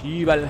씨발.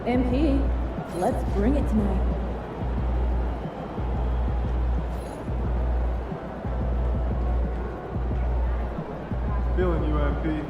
MP, let's bring it tonight. Feeling you, MP.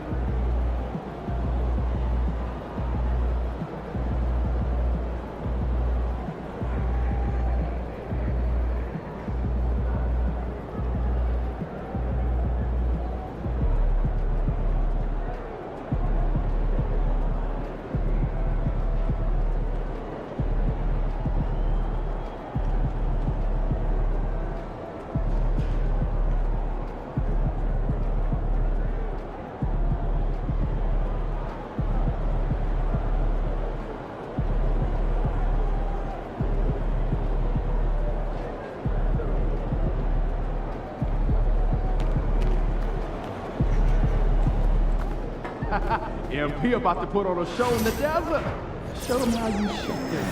MP about to put on a show in the desert. Show them how you shut them.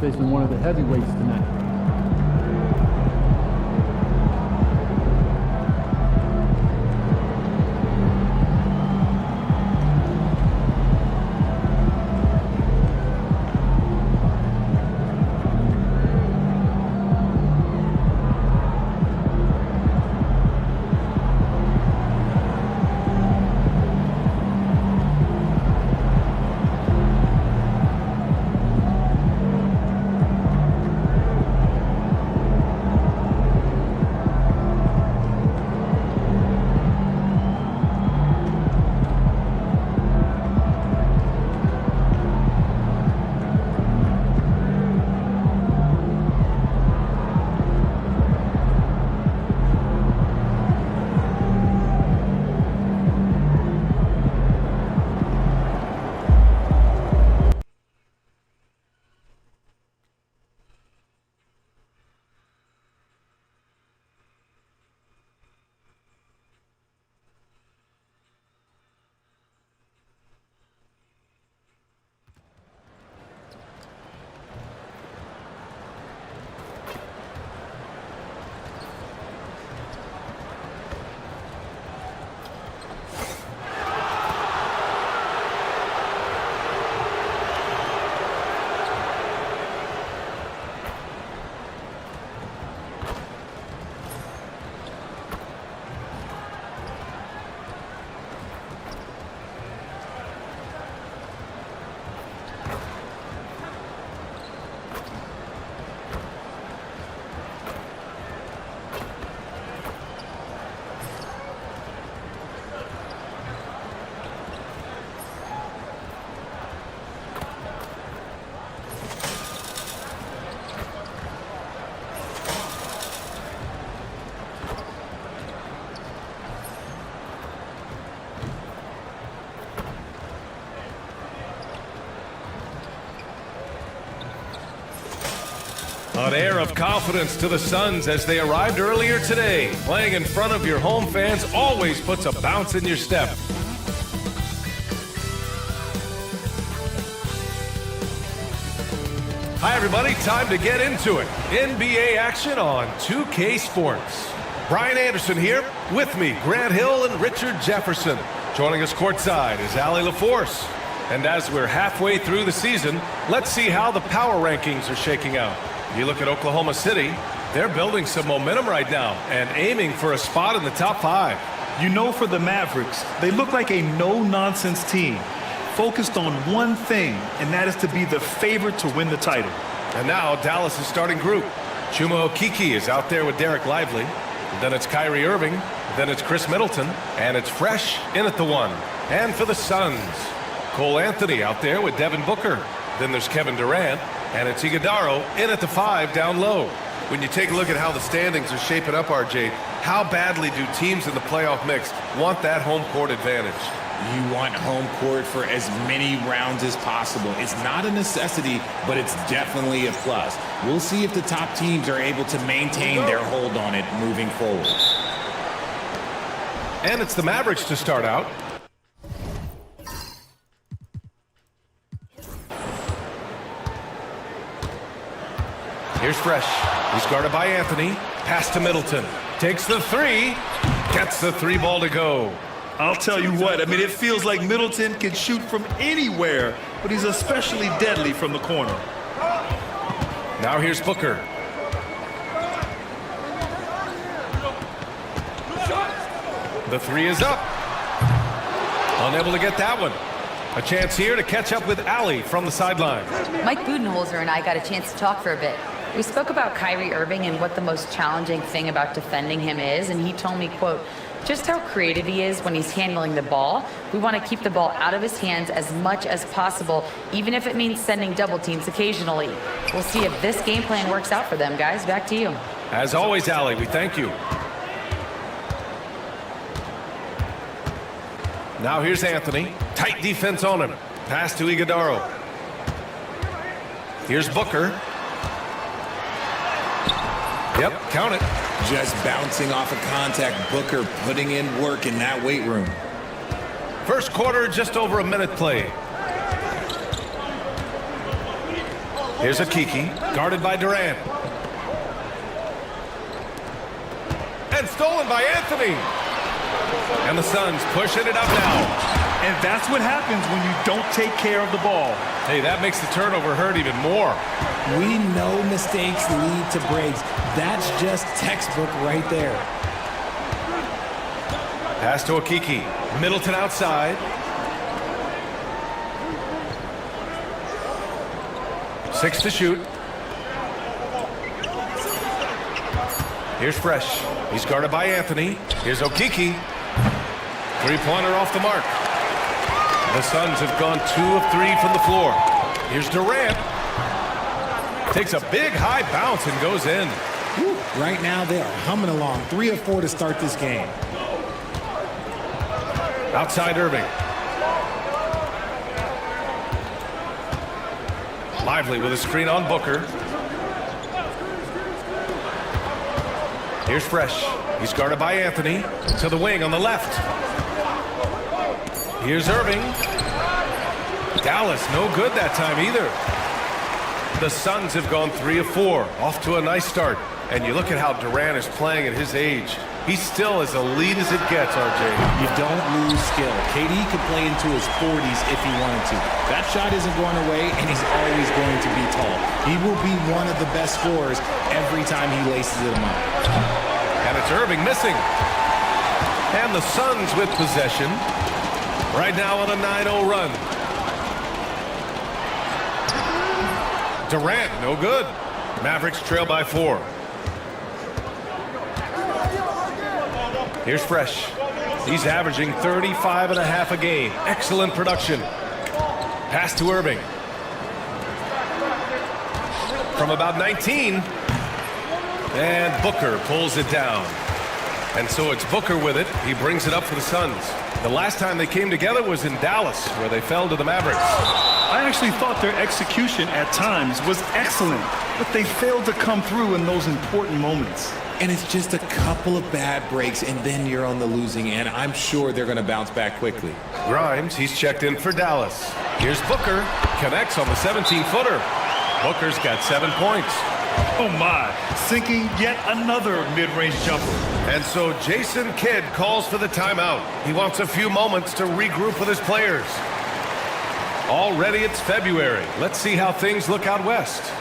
Facing one of the heavyweights tonight. An air of confidence to the Suns as they arrived earlier today. Playing in front of your home fans always puts a bounce in your step. Hi everybody, time to get into it. NBA action on 2K Sports. Brian Anderson here, with me, Grant Hill and Richard Jefferson. Joining us courtside is Allie LaForce. And as we're halfway through the season, let's see how the power rankings are shaking out. You look at Oklahoma City, they're building some momentum right now and aiming for a spot in the top 5. You know, for the Mavericks, they look like a no-nonsense team, focused on one thing, and that is to be the favorite to win the title. And now Dallas' starting group. Chuma Okeke is out there with Derek Lively. Then it's Kyrie Irving. Then it's Chris Middleton. And it's Fresh in at the 1. And for the Suns, Cole Anthony out there with Devin Booker. Then there's Kevin Durant. And it's Iguodala in at the 5 down low. When you take a look at how the standings are shaping up, RJ, how badly do teams in the playoff mix want that home court advantage? You want home court for as many rounds as possible. It's not a necessity, but it's definitely a plus. We'll see if the top teams are able to maintain their hold on it moving forward. And it's the Mavericks to start out. Here's Fresh. He's guarded by Anthony. Pass to Middleton. Takes the 3. Gets the 3 ball to go. I'll tell you what, I mean, it feels like Middleton can shoot from anywhere, but he's especially deadly from the corner. Now here's Booker. The 3 is up. Unable to get that one. A chance here to catch up with Allie from the sideline. Mike Budenholzer and I got a chance to talk for a bit. We spoke about Kyrie Irving and what the most challenging thing about defending him is, and he told me, quote, just how creative he is when he's handling the ball. We want to keep the ball out of his hands as much as possible, even if it means sending double teams occasionally. We'll see if this game plan works out for them, guys. Back to you. As always, Allie, we thank you. Now here's Anthony. Tight defense on him. Pass to Iguodala. Here's Booker. Yep, count it. Just bouncing off of contact. Booker putting in work in that weight room. First quarter, just over a minute play. Here's Okeke, guarded by Durant. And stolen by Anthony. And the Suns pushing it up now. And that's what happens when you don't take care of the ball. Hey, that makes the turnover hurt even more. We know mistakes lead to breaks. That's just textbook right there. Pass to Okeke. Middleton outside. Six to shoot. Here's Fresh. He's guarded by Anthony. Here's Okeke. Three-pointer off the mark. The Suns have gone 2 of 3 from the floor. Here's Durant. Takes a big high bounce and goes in. Woo. Right now they are humming along. 3 of 4 to start this game. Outside Irving. Lively with a screen on Booker. Here's Fresh. He's guarded by Anthony. To the wing on the left. Here's Irving. Dallas, no good that time either. The Suns have gone 3 of 4. Off to a nice start. And you look at how Durant is playing at his age. He's still as elite as it gets, RJ. You don't lose skill. KD could play into his 40s if he wanted to. That shot isn't going away, and he's always going to be tall. He will be one of the best scorers every time he laces them up. And it's Irving missing. And the Suns with possession. Right now on a 9-0 run. Durant, no good. Mavericks trail by 4. Here's Fresh. He's averaging 35.5 a game. Excellent production. Pass to Irving. From about 19. And Booker pulls it down. And so it's Booker with it. He brings it up for the Suns. The last time they came together was in Dallas, where they fell to the Mavericks. I actually thought their execution at times was excellent, but they failed to come through in those important moments. And it's just a couple of bad breaks, and then you're on the losing end. I'm sure they're going to bounce back quickly. Grimes, he's checked in for Dallas. Here's Booker, connects on the 17-footer. Booker's got 7 points. Oh my, sinking yet another mid-range jumper. And so Jason Kidd calls for the timeout. He wants a few moments to regroup with his players. Already it's February. Let's see how things look out west.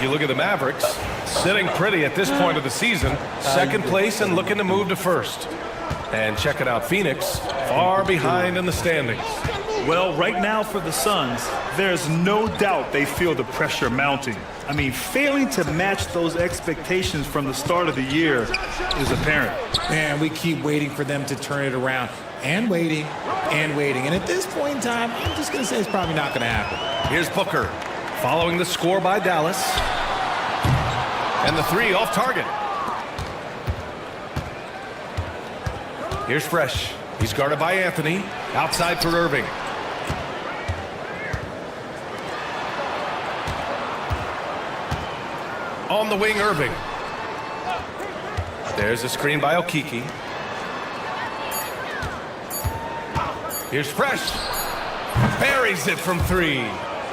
You look at the Mavericks, sitting pretty at this point of the season, second place and looking to move to first. And checking out Phoenix, far behind in the standings. Well, right now for the Suns, there's no doubt they feel the pressure mounting. I mean, failing to match those expectations from the start of the year is apparent. Man, we keep waiting for them to turn it around, and waiting, and waiting. And at this point in time, I'm just going to say it's probably not going to happen. Here's Booker, following the score by Dallas. And the three off target. Here's Fresh. He's guarded by Anthony. Outside for Irving. On the wing, Irving. There's a screen by Okiki. Here's Fresh. Buries it from three.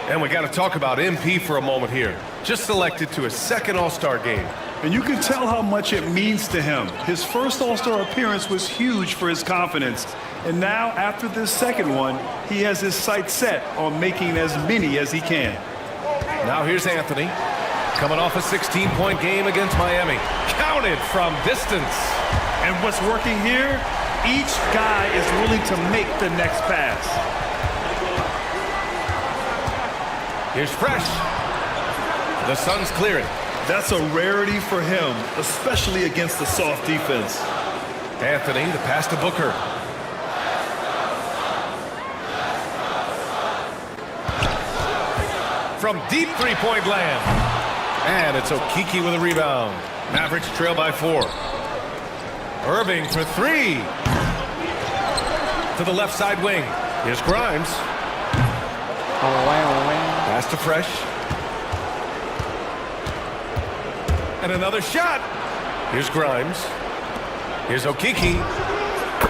And we got to talk about MP for a moment here. Just selected to his second All-Star game. And you can tell how much it means to him. His first All-Star appearance was huge for his confidence. And now, after this second one, he has his sights set on making as many as he can. Now here's Anthony. Coming off a 16-point game against Miami. Counted from distance. And what's working here? Each guy is willing to make the next pass. Here's Fresh. The Suns clear it. That's a rarity for him, especially against the soft defense. Anthony, the pass to Booker. From deep three-point land. And it's Okiki with a rebound. Mavericks trail by 4. Irving for 3. To the left side wing. Here's Grimes. Pass to Fresh. And another shot. Here's Grimes. Here's Okiki.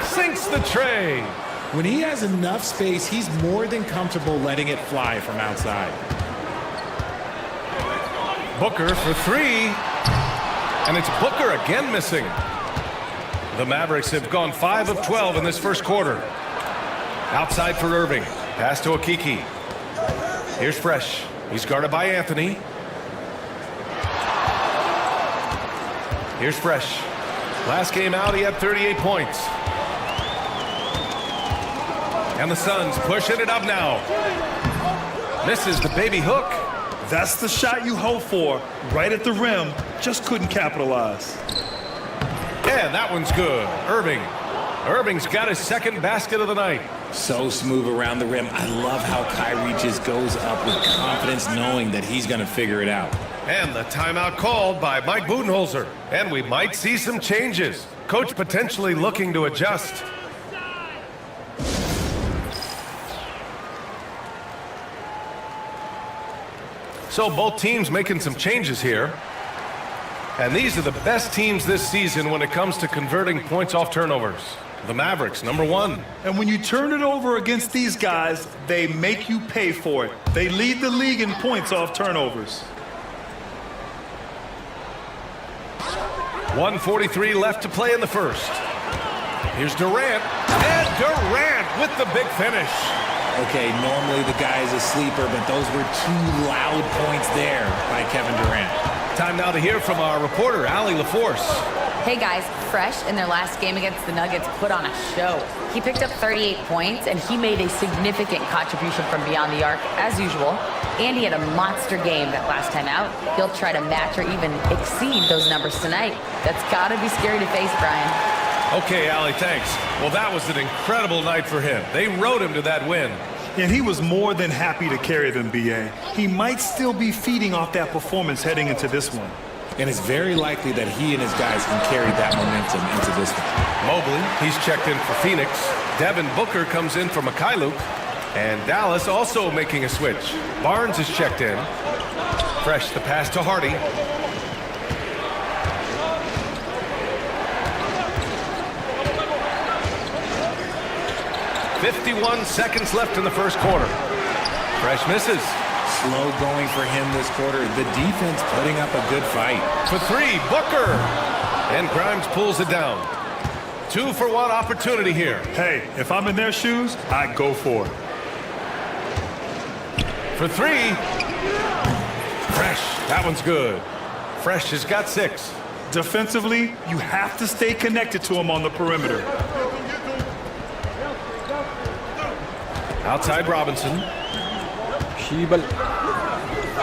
Sinks the tray. When he has enough space, he's more than comfortable letting it fly from outside. Booker for 3. And it's Booker again missing. The Mavericks have gone 5 of 12 in this first quarter. Outside for Irving. Pass to Okiki. Here's Fresh. He's guarded by Anthony. Here's Fresh. Last game out, he had 38 points. And the Suns pushing it up now. Misses the baby hook. That's the shot you hope for. Right at the rim. Just couldn't capitalize. Yeah, that one's good. Irving's got his second basket of the night. So smooth around the rim. I love how Kyrie just goes up with confidence knowing that he's going to figure it out. And the timeout called by Mike Budenholzer. And we might see some changes. Coach potentially looking to adjust. So both teams making some changes here. And these are the best teams this season when it comes to converting points off turnovers. The Mavericks, number 1. And when you turn it over against these guys, they make you pay for it. They lead the league in points off turnovers. 1:43 left to play in the first. Here's Durant. And Durant with the big finish. Okay, normally the guy is a sleeper, but those were 2 loud points there by Kevin Durant. Time now to hear from our reporter, Allie LaForce. Hey guys, Fresh in their last game against the Nuggets put on a show. He picked up 38 points and he made a significant contribution from beyond the arc as usual. And he had a monster game that last time out. He'll try to match or even exceed those numbers tonight. That's gotta be scary to face, Brian. Okay, Allie, thanks. Well, that was an incredible night for him. They rode him to that win. And he was more than happy to carry them, B.A. He might still be feeding off that performance heading into this one. And it's very likely that he and his guys can carry that momentum into this one. Mobley, he's checked in for Phoenix. Devin Booker comes in for Mikhailuk. And Dallas also making a switch. Barnes is checked in. Fresh the pass to Hardy. "51 seconds left in the first quarter." Fresh misses. Slow going for him this quarter. The defense putting up a good fight. For three, Booker. And Grimes pulls it down. 2-for-1 opportunity here. Hey, if I'm in their shoes, I'd go for it. For three. Fresh. That one's good. Fresh has got 6. Defensively, you have to stay connected to him on the perimeter. Outside Robinson.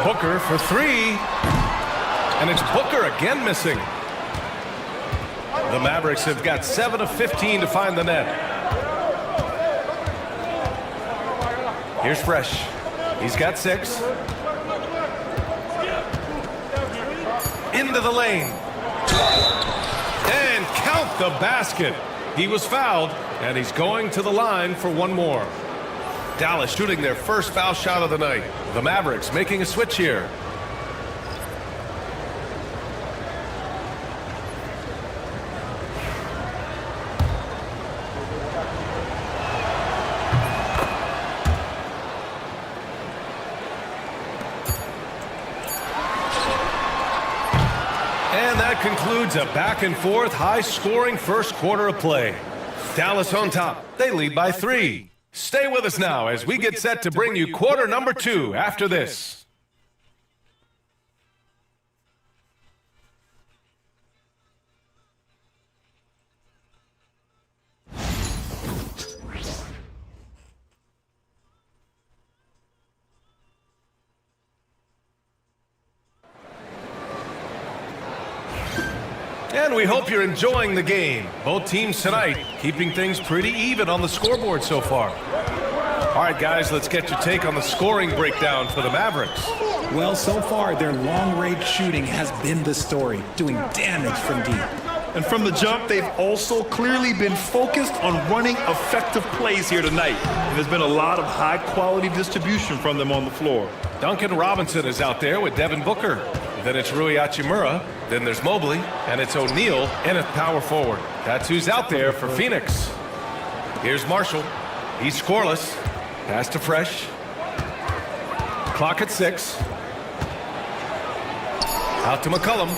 Booker for three. And it's Booker again missing. The Mavericks have got 7 of 15 to find the net. Here's Fresh. He's got 6. Into the lane. And count the basket. He was fouled, and he's going to the line for one more. Dallas shooting their first foul shot of the night. The Mavericks making a switch here. And that concludes a back-and-forth, high-scoring first quarter of play. Dallas on top. They lead by 3. Stay with us now as we get set to bring you quarter number 2 after this. And we hope you're enjoying the game. Both teams tonight keeping things pretty even on the scoreboard so far. All right, guys, let's get your take on the scoring breakdown for the Mavericks. Well, so far, their long-range shooting has been the story, doing damage from deep. And from the jump, they've also clearly been focused on running effective plays here tonight. And there's been a lot of high-quality distribution from them on the floor. Duncan Robinson is out there with Devin Booker. Then it's Rui Hachimura. Then there's Mobley. And it's O'Neal in at power forward. That's who's out there for Phoenix. Here's Marshall. He's scoreless. Pass to Fresh. Clock at 6. Out to McCollum.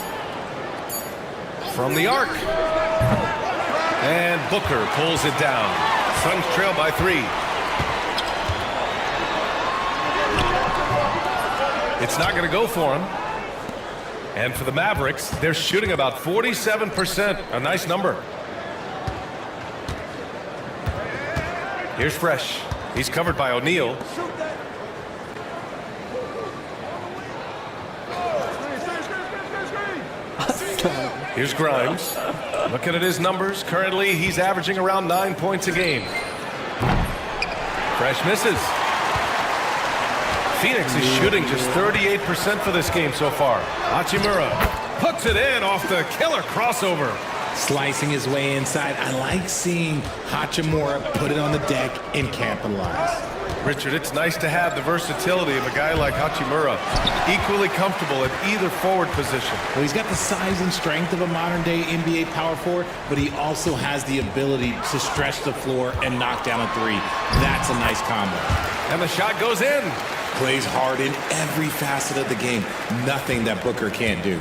From the arc. And Booker pulls it down. Suns trail by 3. It's not going to go for him. And for the Mavericks, they're shooting about 47%. A nice number. Here's Fresh. He's covered by O'Neal. Here's Grimes. Looking at his numbers. Currently, he's averaging around 9 points a game. Fresh misses. Phoenix is shooting just 38% for this game so far. Hachimura puts it in off the killer crossover. Slicing his way inside. I like seeing Hachimura put it on the deck and capitalize. Richard, it's nice to have the versatility of a guy like Hachimura, equally comfortable at either forward position. Well, he's got the size and strength of a modern-day NBA power forward, but he also has the ability to stretch the floor and knock down a 3. That's a nice combo. And the shot goes in. Plays hard in every facet of the game. Nothing that Booker can't do.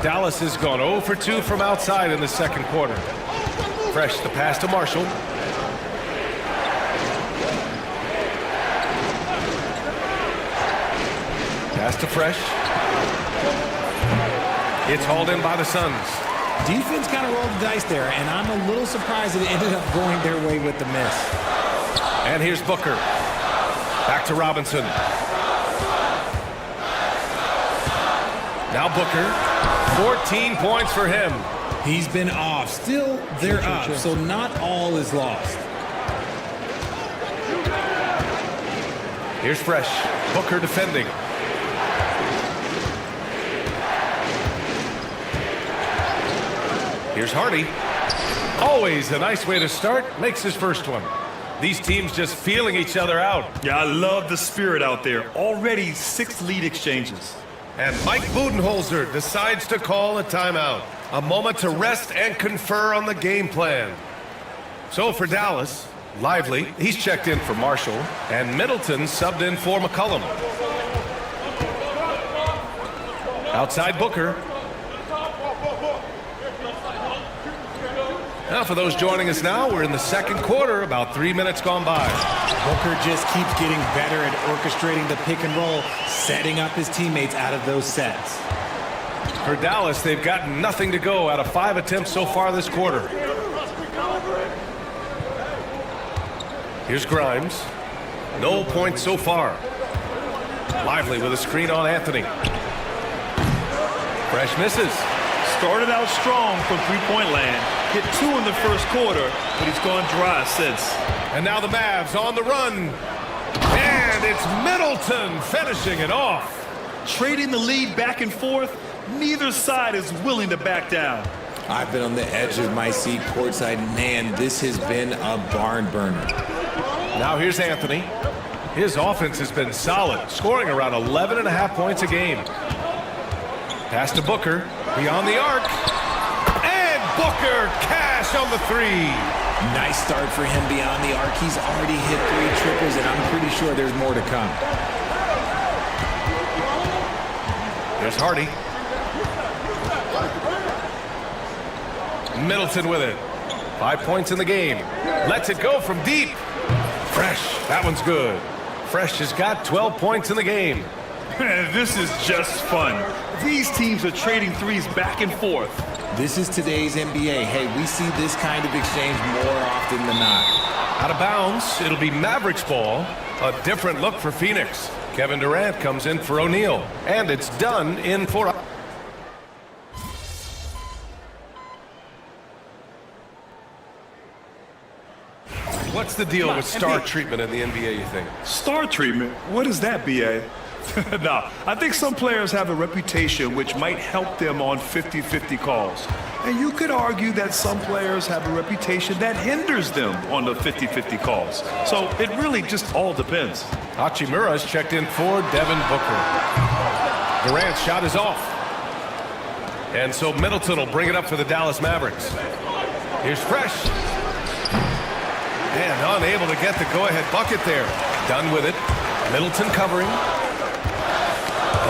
Dallas has gone 0 for 2 from outside in the second quarter. Fresh the pass to Marshall. Pass to Fresh. It's hauled in by the Suns. Defense kind of rolled the dice there, and I'm a little surprised that it ended up going their way with the miss. And here's Booker. Back to Robinson. Now Booker. 14 points for him. He's been off. Still, they're up, so not all is lost. Here's Fresh. Booker defending. Here's Hardy. Always a nice way to start. Makes his first one. These teams just feeling each other out. Yeah, I love the spirit out there. Already 6 lead exchanges. And Mike Budenholzer decides to call a timeout. A moment to rest and confer on the game plan. So for Dallas, Lively, he's checked in for Marshall, and Middleton subbed in for McCollum. Outside Booker. Now for those joining us now, we're in the second quarter, about 3 minutes gone by. Booker just keeps getting better at orchestrating the pick and roll, setting up his teammates out of those sets. For Dallas, they've got nothing to go out of 5 attempts so far this quarter. Here's Grimes. No points so far. Lively with a screen on Anthony. Fresh misses. Started out strong from three-point land. Hit 2 in the first quarter, but he's gone dry since. And now the Mavs on the run. And it's Middleton finishing it off. Trading the lead back and forth, neither side is willing to back down. I've been on the edge of my seat courtside. Man, this has been a barn burner. Now here's Anthony. His offense has been solid, scoring around 11.5 points a game. Pass to Booker, beyond the arc. And Booker, cash on the 3. Nice start for him beyond the arc. He's already hit 3 triples, and I'm pretty sure there's more to come. There's Hardy. Middleton with it. 5 points in the game. Lets it go from deep. Fresh, that one's good. Fresh has got 12 points in the game. This is just fun. These teams are trading threes back and forth. This is today's NBA. Hey, we see this kind of exchange more often than not. Out of bounds, it'll be Mavericks ball. A different look for Phoenix. Kevin Durant comes in for O'Neal. And it's done in for... What's the deal with star treatment in the NBA, you think? Star treatment? What is that, B.A.? No, I think some players have a reputation which might help them on 50-50 calls. And you could argue that some players have a reputation that hinders them on the 50-50 calls. So it really just all depends. Hachimura's checked in for Devin Booker. Durant's shot is off. And so Middleton will bring it up for the Dallas Mavericks. Here's Fresh. And unable to get the go-ahead bucket there. Done with it. Middleton covering.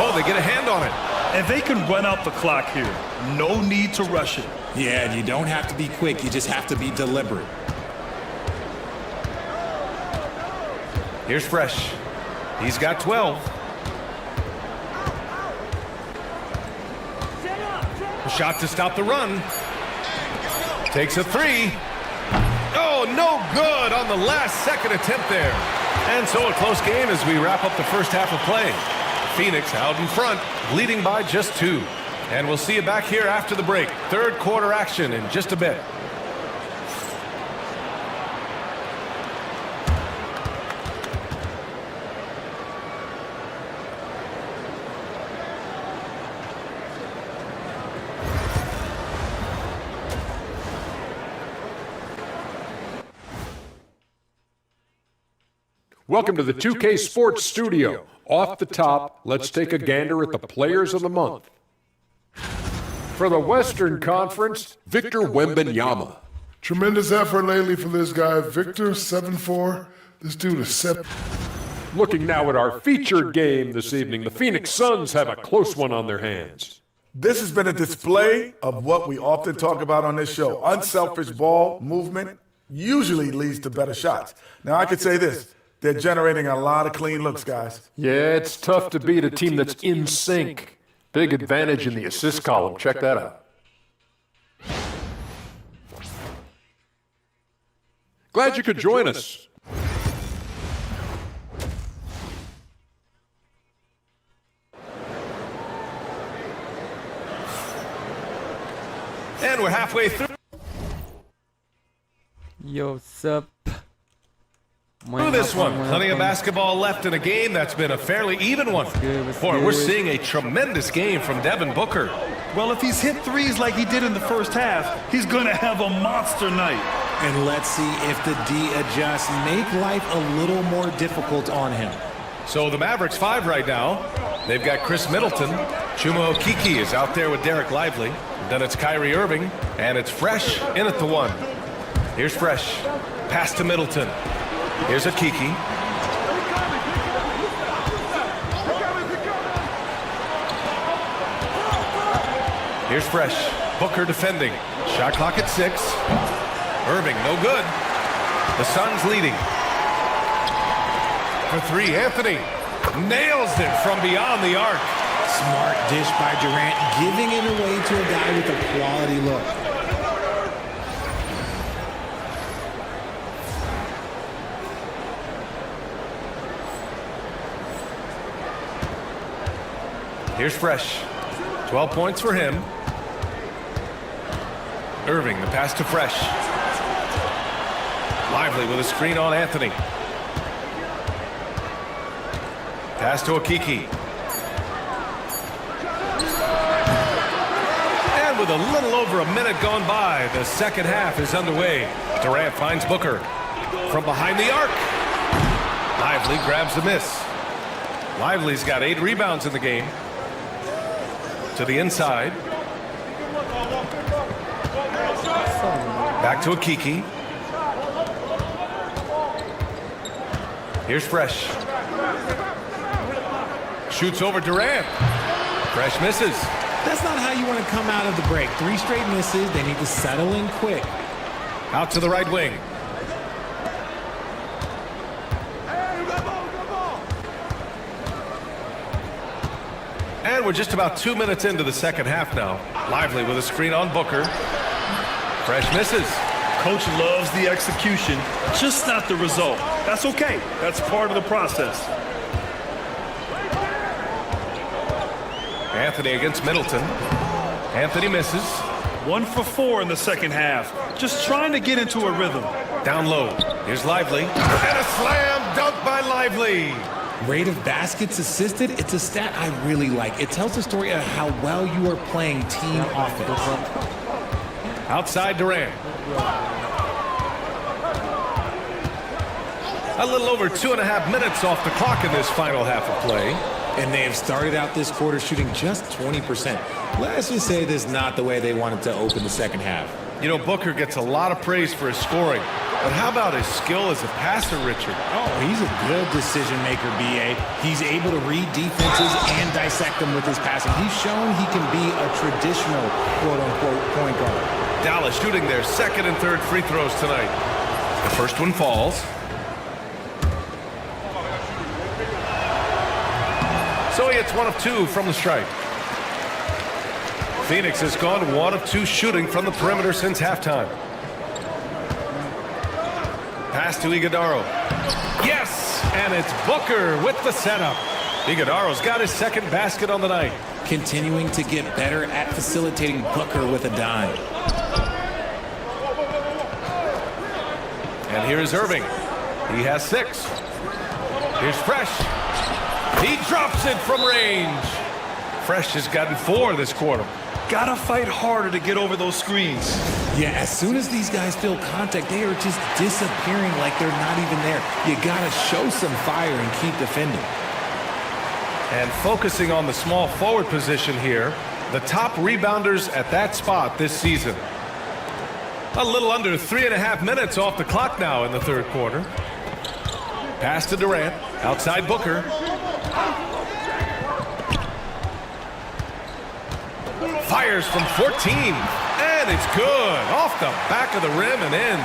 Oh, they get a hand on it. And they can run out the clock here. No need to rush it. Yeah, you don't have to be quick. You just have to be deliberate. Here's Fresh. He's got 12. A shot to stop the run. Takes a 3. Oh, no good on the last second attempt there. And so a close game as we wrap up the first half of play. Phoenix out in front, leading by just 2. And we'll see you back here after the break. Third quarter action in just a bit. Welcome to the 2K Sports Studio. Off the top, let's take a gander at the Players of the Month. For the Western Conference, Victor Wembanyama. Tremendous effort lately for this guy, Victor, 7'4". This dude is 7. Looking now at our featured game this evening, the Phoenix Suns have a close one on their hands. This has been a display of what we often talk about on this show. Unselfish ball movement usually leads to better shots. Now, I could say this. They're generating a lot of clean looks, guys. Yeah, it's tough to beat a team that's in sync. Big advantage in the assist column. Check that out. Glad you could join us. And we're halfway through. Yo, sup? Through this one, plenty of basketball left in a game that's been a fairly even one. Boy, we're seeing a tremendous game from Devin Booker. Well, if he's hit threes like he did in the first half, he's going to have a monster night. And let's see if the D adjusts, make life a little more difficult on him. So the Mavericks 5 right now. They've got Chris Middleton. Chuma Okeke is out there with Derek Lively. Then it's Kyrie Irving, and it's Fresh in at the 1. Here's Fresh. Pass to Middleton. Here's Okeke. Here's Fresh. Booker defending. Shot clock at 6. Irving, no good. The Suns leading. For 3, Anthony. Nails it from beyond the arc. Smart dish by Durant, giving it away to a guy with a quality look. Here's Fresh. 12 points for him. Irving, the pass to Fresh. Lively with a screen on Anthony. Pass to Okeke. And with a little over a minute gone by, the second half is underway. Durant finds Booker from behind the arc. Lively grabs the miss. Lively's got 8 rebounds in the game. To the inside. Back to Okeke. Here's Fresh. Shoots over Durant. Fresh misses. That's not how you want to come out of the break. 3 straight misses. They need to settle in quick. Out to the right wing. And we're just about 2 minutes into the second half now. Lively with a screen on Booker. Fresh misses. Coach loves the execution, just not the result. That's okay. That's part of the process. Anthony against Middleton. Anthony misses. 1 for 4 in the second half. Just trying to get into a rhythm. Down low. Here's Lively. And a slam dunk by Lively. Rate of baskets assisted, it's a stat I really like. It tells the story of how well you are playing team offense. Outside Durant. A little over 2.5 minutes off the clock in this final half of play. And they have started out this quarter shooting just 20%. Let's just say this is not the way they wanted to open the second half. You know, Booker gets a lot of praise for his scoring. But how about his skill as a passer, Richard? Oh, he's a good decision maker, B.A. He's able to read defenses and dissect them with his passing. He's shown he can be a traditional, quote-unquote, point guard. Dallas shooting their second and third free throws tonight. The first one falls. So he hits 1 of 2 from the stripe. Phoenix has gone 1 of 2 shooting from the perimeter since halftime. Pass to Iguodaro. Yes! And it's Booker with the setup. Iguodaro's got his second basket on the night. Continuing to get better at facilitating Booker with a dime. And here's Irving. He has 6. Here's Fresh. He drops it from range. Fresh has gotten 4 this quarter. Gotta fight harder to get over those screens. Yeah, as soon as these guys feel contact, they are just disappearing like they're not even there. You gotta show some fire and keep defending. And focusing on the small forward position here, the top rebounders at that spot this season. A little under 3.5 minutes off the clock now in the third quarter. Pass to Durant, outside Booker. Fires from 14, and it's good. Off the back of the rim and in.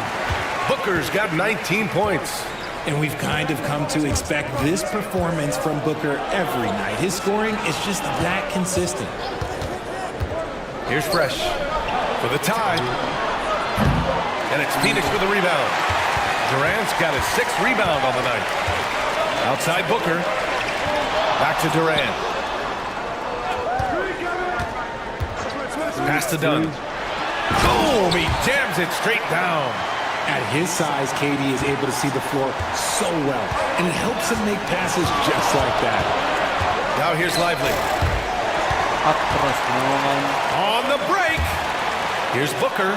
Booker's got 19 points. And we've kind of come to expect this performance from Booker every night. His scoring is just that consistent. Here's Fresh for the tie. And it's Phoenix with the rebound. Durant's got his 6th rebound on the night. Outside Booker. Back to Durant. Pass to Dunn. Boom! He jams it straight down. At his size, KD is able to see the floor so well, and it helps him make passes just like that. Now here's Lively. On the break. Here's Booker.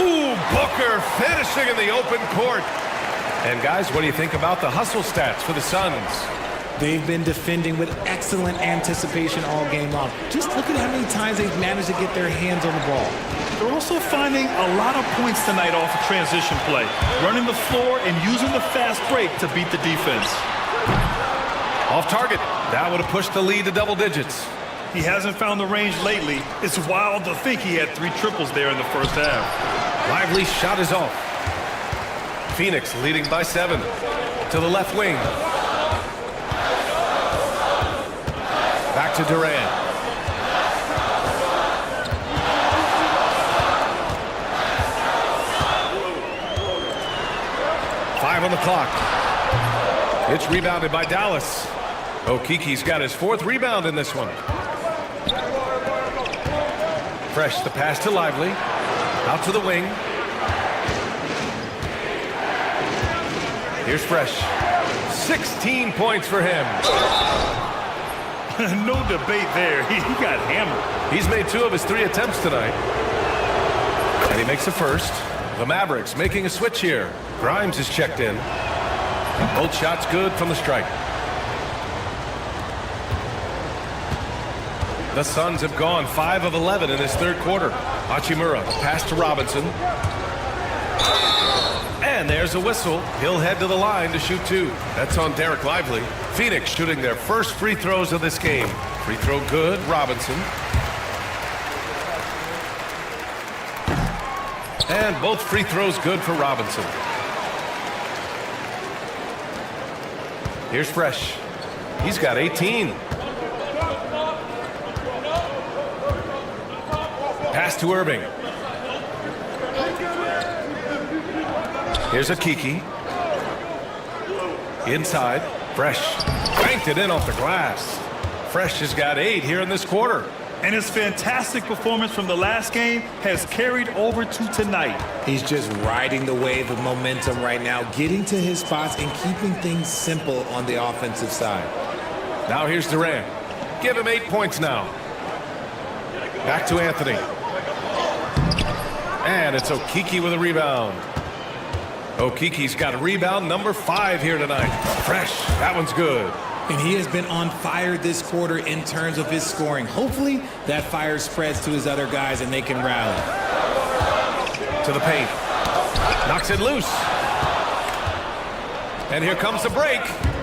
Ooh, Booker finishing in the open court. And guys, what do you think about the hustle stats for the Suns? They've been defending with excellent anticipation all game long. Just look at how many times they've managed to get their hands on the ball. They're also finding a lot of points tonight off of transition play, running the floor and using the fast break to beat the defense. Off target. That would have pushed the lead to double digits. He hasn't found the range lately. It's wild to think he had 3 triples there in the first half. Lively's shot is off. Phoenix leading by 7. To the left wing. Back to Durant. Five on the clock. It's rebounded by Dallas. Okiki's got his 4th rebound in this one. Fresh the pass to Lively. Out to the wing. Here's Fresh. 16 points for him. No debate there. He got hammered. He's made 2 of his 3 attempts tonight. And he makes the first. The Mavericks making a switch here. Grimes is checked in. Both shots good from the strike. The Suns have gone 5 of 11 in this 3rd quarter. Hachimura, pass to Robinson. And there's a whistle. He'll head to the line to shoot 2. That's on Derek Lively. Phoenix shooting their first free throws of this game. Free throw good, Robinson. And both free throws good for Robinson. Here's Fresh. He's got 18. Pass to Irving. Here's a Kiki. Inside. Fresh. Banked it in off the glass. Fresh has got 8 here in this quarter. And his fantastic performance from the last game has carried over to tonight. He's just riding the wave of momentum right now, getting to his spots and keeping things simple on the offensive side. Now here's Durant. Give him 8 points now. Back to Anthony. And it's Okiki with a rebound. Okiki's got a rebound number 5 here tonight. Fresh. That one's good. And he has been on fire this quarter in terms of his scoring. Hopefully that fire spreads to his other guys and they can rally. To the paint. Knocks it loose. And here comes the break.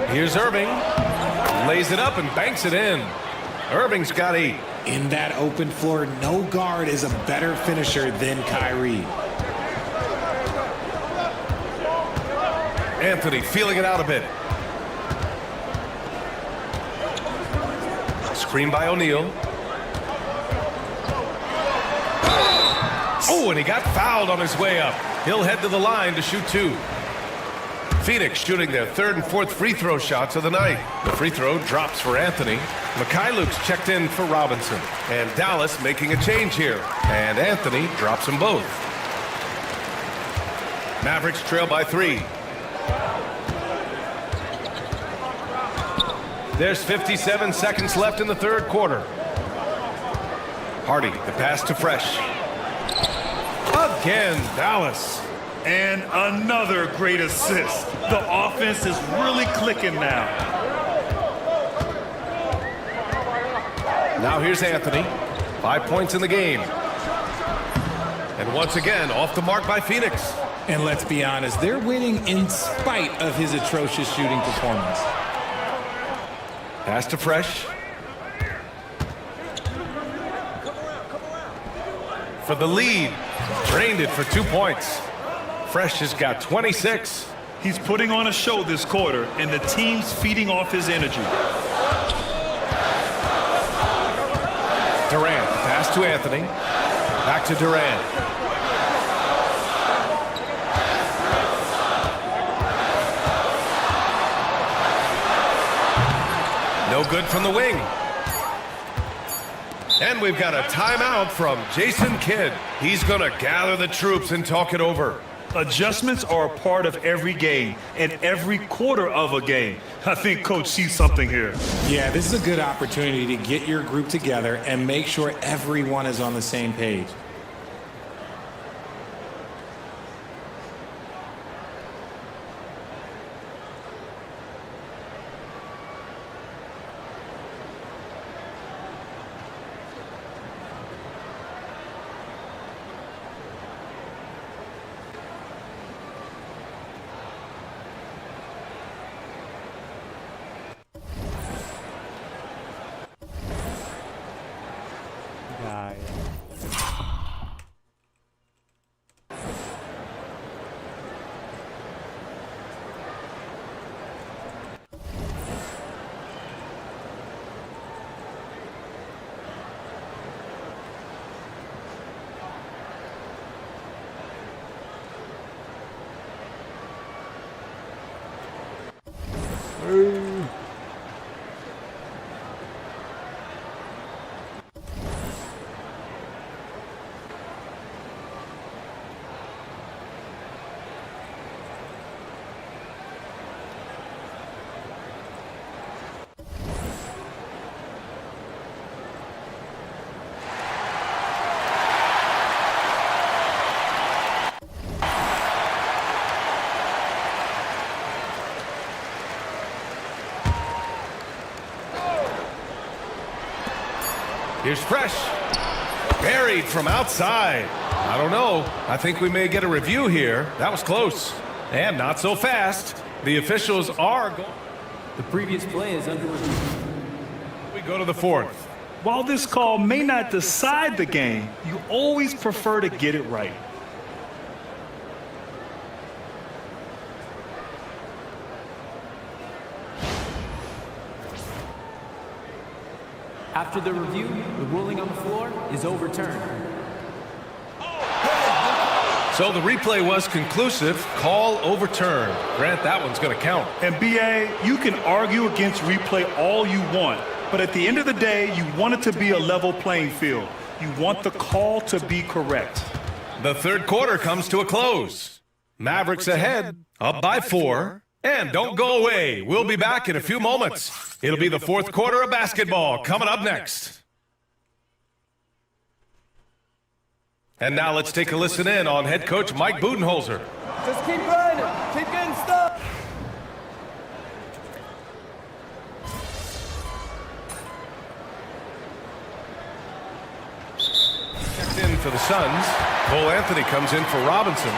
Here's Irving. Lays it up and banks it in. Irving's got 8. In that open floor, no guard is a better finisher than Kyrie. Anthony feeling it out a bit. Screen by O'Neal. Oh, and he got fouled on his way up. He'll head to the line to shoot 2. Phoenix shooting their 3rd and 4th free throw shots of the night. The free throw drops for Anthony. Mikhailuk's checked in for Robinson. And Dallas making a change here. And Anthony drops them both. Mavericks trail by 3. There's 57 seconds left in the 3rd quarter. Hardy, the pass to Fresh. Again, Dallas. And another great assist. The offense is really clicking now. Now here's Anthony. 5 points in the game. And once again, off the mark by Phoenix. And let's be honest, they're winning in spite of his atrocious shooting performance. Pass to Fresh. For the lead. Drained it for 2 points. Fresh has got 26. He's putting on a show this quarter, and the team's feeding off his energy. Durant, pass to Anthony. Back to Durant. No good from the wing. And we've got a timeout from Jason Kidd. He's going to gather the troops and talk it over. Adjustments are a part of every game and every quarter of a game. I think Coach sees something here. Yeah, this is a good opportunity to get your group together and make sure everyone is on the same page. side. Here's Fresh. Buried from outside. I don't know. I think we may get a review here. That was close. And not so fast. The officials are going. The previous play is under review. We go to the fourth. While this call may not decide the game, you always prefer to get it right. After the review, the ruling on the floor is overturned. So the replay was conclusive. Call overturned. Grant, that one's going to count. And BA, you can argue against replay all you want, but at the end of the day, you want it to be a level playing field. You want the call to be correct. The third quarter comes to a close. Mavericks ahead, up by 4. And don't go away. We'll be back in a few moments. It'll be the fourth quarter of basketball coming up next. And now let's take a listen in on head coach Mike Budenholzer. Just keep running. Keep getting stuck. Checked in for the Suns. Cole Anthony comes in for Robinson.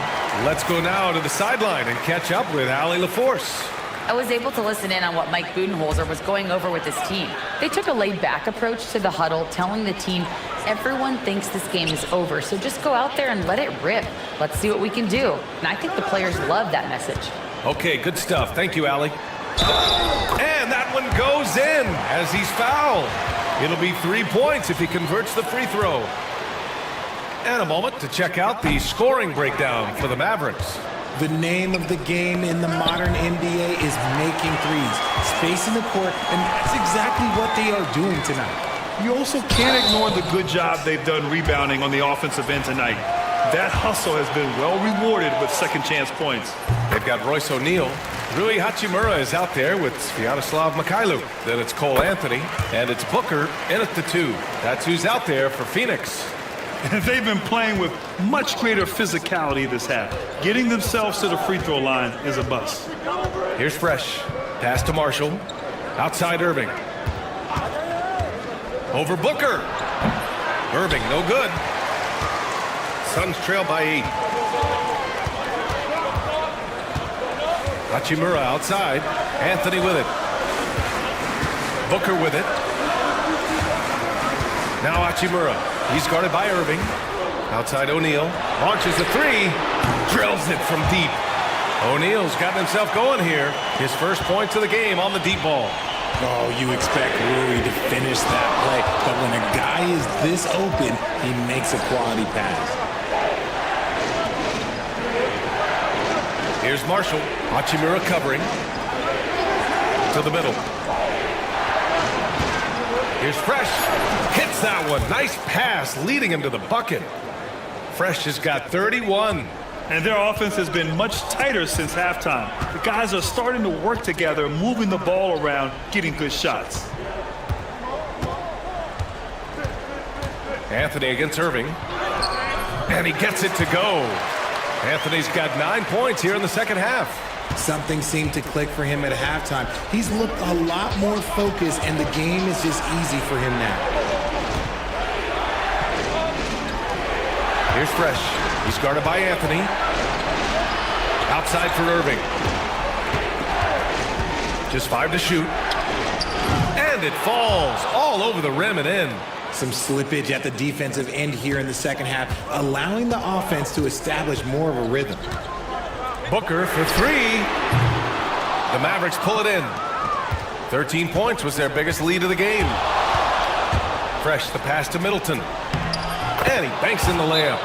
Let's go now to the sideline and catch up with Allie LaForce. I was able to listen in on what Mike Budenholzer was going over with his team. They took a laid-back approach to the huddle, telling the team, everyone thinks this game is over, so just go out there and let it rip. Let's see what we can do. And I think the players love that message. Okay, good stuff. Thank you, Allie. And that one goes in as he's fouled. It'll be 3 points if he converts the free throw. And a moment to check out the scoring breakdown for the Mavericks. The name of the game in the modern NBA is making threes, spacing the court, and that's exactly what they are doing tonight. You also can't ignore the good job they've done rebounding on the offensive end tonight. That hustle has been well rewarded with second chance points. They've got Royce O'Neal. Rui Hachimura is out there with Sviatoslav Mikhailuk. Then it's Cole Anthony, and it's Booker in at the 2. That's who's out there for Phoenix. And they've been playing with much greater physicality this half. Getting themselves to the free throw line is a bust. Here's Fresh. Pass to Marshall. Outside Irving. Over Booker. Irving, no good. Suns trail by 8. Hachimura outside. Anthony with it. Booker with it. Now Hachimura. He's guarded by Irving. Outside O'Neal. Launches a 3. Drills it from deep. O'Neal's gotten himself going here. His first points of the game on the deep ball. Oh, you expect Rui to finish that play, but when a guy is this open, he makes a quality pass. Here's Marshall. Hachimura covering. To the middle. Here's Fresh. Hits that one. Nice pass, leading him to the bucket. Fresh has got 31. And their offense has been much tighter since halftime. The guys are starting to work together, moving the ball around, getting good shots. Anthony against Irving. And he gets it to go. Anthony's got 9 points here in the second half. Something seemed to click for him at halftime. He's looked a lot more focused, and the game is just easy for him now. Here's Fresh. He's guarded by Anthony. Outside for Irving. Just 5 to shoot. And it falls all over the rim and in. Some slippage at the defensive end here in the second half, allowing the offense to establish more of a rhythm. Booker for three. The Mavericks pull it in. 13 points was their biggest lead of the game. Fresh the pass to Middleton. And he banks in the layup.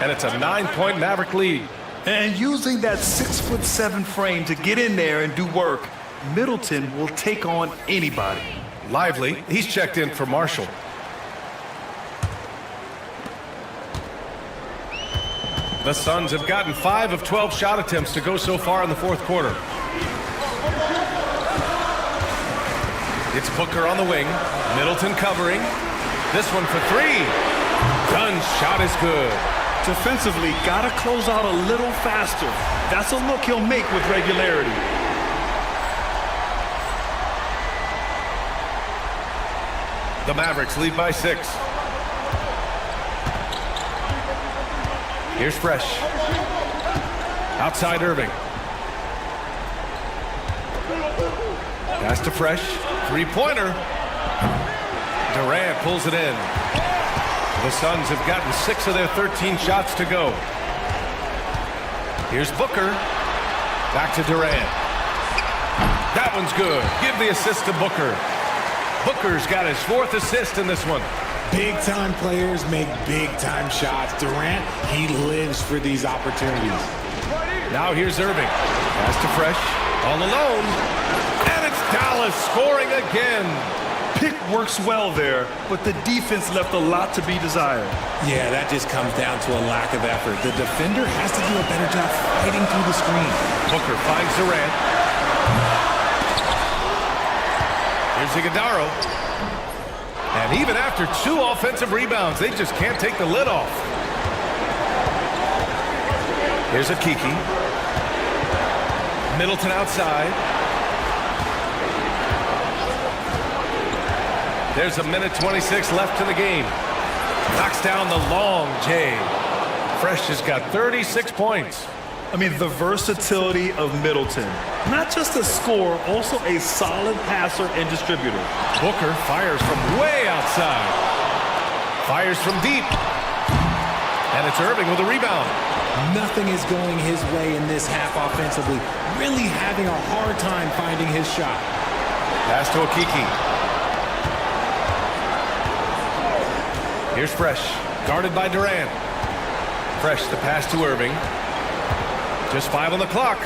And it's a 9-point Maverick lead. And using that 6'7" frame to get in there and do work, Middleton will take on anybody. Lively, he's checked in for Marshall. The Suns have gotten 5 of 12 shot attempts to go so far in the fourth quarter. It's Booker on the wing. Middleton covering. This one for three. Dunn's shot is good. Defensively, gotta close out a little faster. That's a look he'll make with regularity. The Mavericks lead by 6. Here's Fresh. Outside Irving. Pass to Fresh. Three-pointer. Durant pulls it in. The Suns have gotten 6 of their 13 shots to go. Here's Booker. Back to Durant. That one's good. Give the assist to Booker. Booker's got his 4th assist in this one. Big-time players make big-time shots. Durant, he lives for these opportunities. Now here's Irving. Pass to Fresh. All alone. And it's Dallas scoring again. Pick works well there, but the defense left a lot to be desired. Yeah, that just comes down to a lack of effort. The defender has to do a better job fighting through the screen. Booker finds Durant. Here's Iguodala. And even after 2 offensive rebounds, they just can't take the lid off. Here's a Kiki. Middleton outside. There's 1:26 left in the game. Knocks down the long J. Fresh has got 36 points. I mean, the versatility of Middleton. Not just a scorer, also a solid passer and distributor. Booker fires from way outside. Fires from deep. And it's Irving with a rebound. Nothing is going his way in this half offensively. Really having a hard time finding his shot. Pass to Okiki. Here's Fresh. Guarded by Durant. Fresh the pass to Irving. Just 5 on the clock.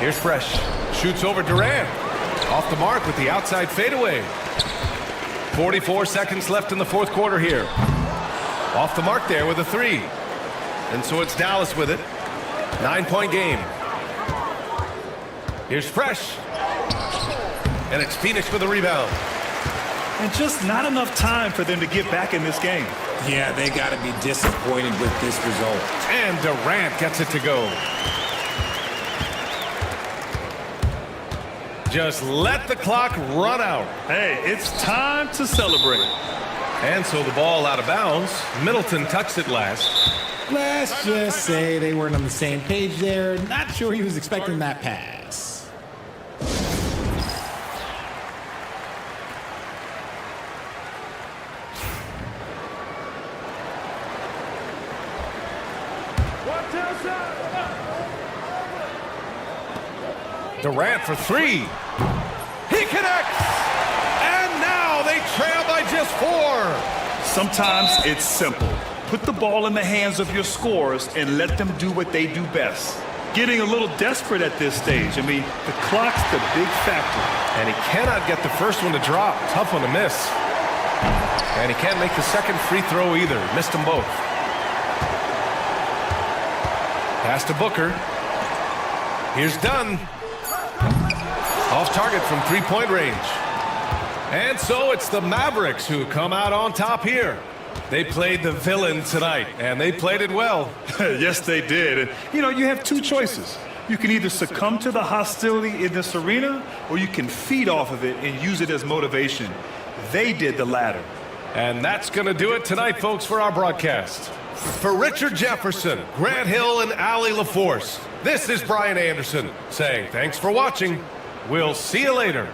Here's Fresh. Shoots over Durant. Off the mark with the outside fadeaway. 44 seconds left in the fourth quarter here. Off the mark there with a 3. And so it's Dallas with it. 9-point game. Here's Fresh. And it's Phoenix with a rebound. And just not enough time for them to get back in this game. Yeah, they got to be disappointed with this result. And Durant gets it to go. Just let the clock run out. Hey, it's time to celebrate. And so the ball out of bounds. Middleton touched it last. Let's just say they weren't on the same page there. Not sure he was expecting that pass. Durant for 3. He connects! And now they trail by just 4. Sometimes it's simple. Put the ball in the hands of your scorers and let them do what they do best. Getting a little desperate at this stage. I mean, the clock's the big factor. And he cannot get the first one to drop. Tough one to miss. And he can't make the second free throw either. Missed them both. Pass to Booker. Here's Dunn. Off target from 3-point range. And so it's the Mavericks who come out on top here. They played the villain tonight, and they played it well. Yes, they did. And, you have 2 choices. You can either succumb to the hostility in this arena, or you can feed off of it and use it as motivation. They did the latter. And that's going to do it tonight, folks, for our broadcast. For Richard Jefferson, Grant Hill, and Allie LaForce, this is Brian Anderson saying thanks for watching. We'll see you later.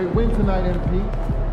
great win tonight, MP.